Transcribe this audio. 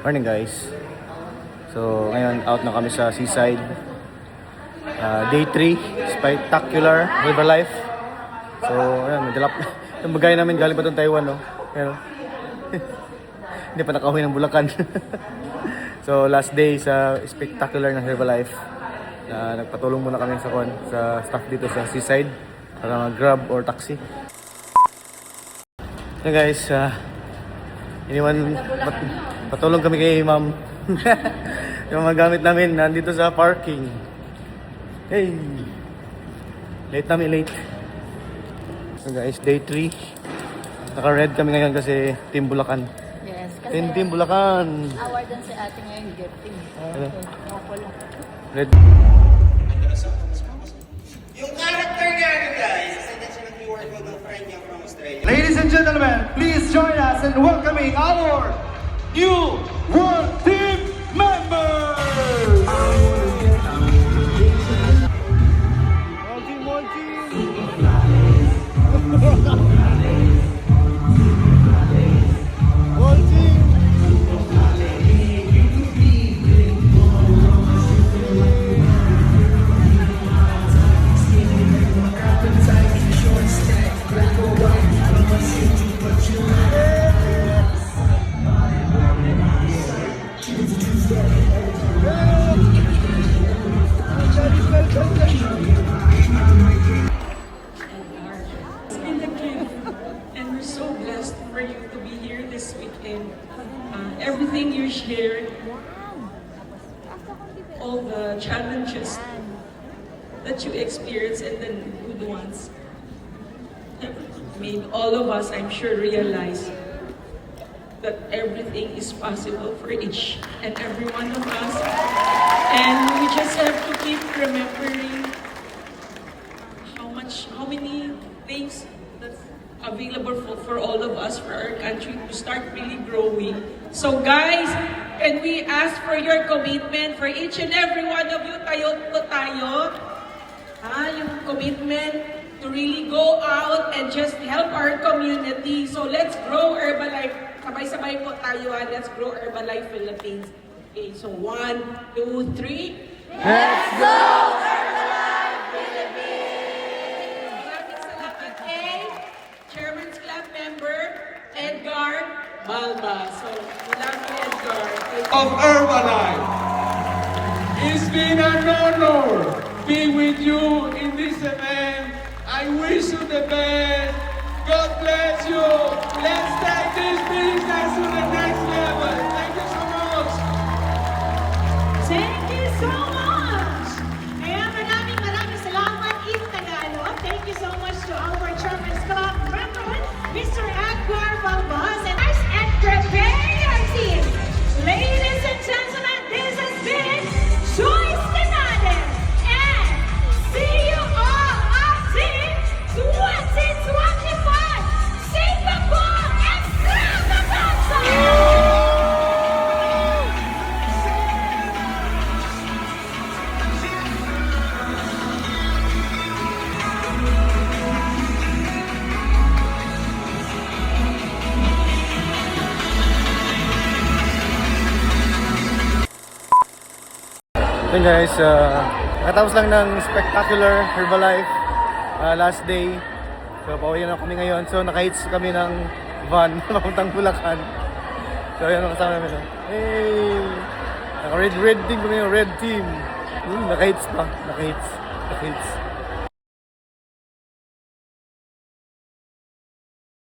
Morning guys. So ngayon out na kami sa seaside. Day 3, spectacular river life. So ayan, madalap. Yung bagay namin galing pa doon Taiwan, no? Pero hindi pa nakauwi ng Bulacan. So last day sa spectacular na Herbalife. Nagpatulong muna kami sa staff dito sa seaside para mag-grab or taxi. So guys, patulong kami kay ma'am. Yung mga gamit namin nandito sa parking. Hey! Late. So guys, day 3. Naka-red kami ngayon kasi Team Bulacan. Yes, kasi Team Bulacan. award din si ate ngayon gifting. Ano? Wala. Red. Yung character niya, guys, isa din siya nag-reward mo ng friend niya from Australia. Ladies and gentlemen, please join us in welcoming our new World Team members! It's been a gift, and we're so blessed for you to be here this weekend. Everything you shared, all the challenges that you experienced, and the good ones, have made all of us, I'm sure, realize that everything is possible for each and every one of us. And we just have to keep remembering how many things that's available for all of us, for our country to start really growing. So guys, can we ask for your commitment for each and every one of you? Tayo. Yung commitment to really go out and just help our community. So let's grow Herbalife. Sabay-sabay po tayo, let's grow Herbalife Philippines. Okay, so 1, 2, 3. Let's go! Maraming salamat kay Chairman's Club member, Edgar Balba. So, wala ko Edgar. Of Herbalife. It's been an honor being with you in this event. I wish you the best. God bless you. Let's take this business to the next level. Thank you so much. Thank you so much! Kaya maraming salamat in Tagalog. Thank you so much to our Chairman's Club member, Mr. Edgar Balbas, and us and prepare your team. Ladies and gentlemen, this has been Joyce Canales, and see you all at Team 2025 Singapore Extravaganza! So guys, nakatapos lang ng spectacular Herbalife last day. So pauwi na kami ngayon. So naka-hits kami ng van papuntang Bulacan. So yan ang kasama namin. Hey! Naka-red team kami, red team. Naka-hits pa. Naka-hits.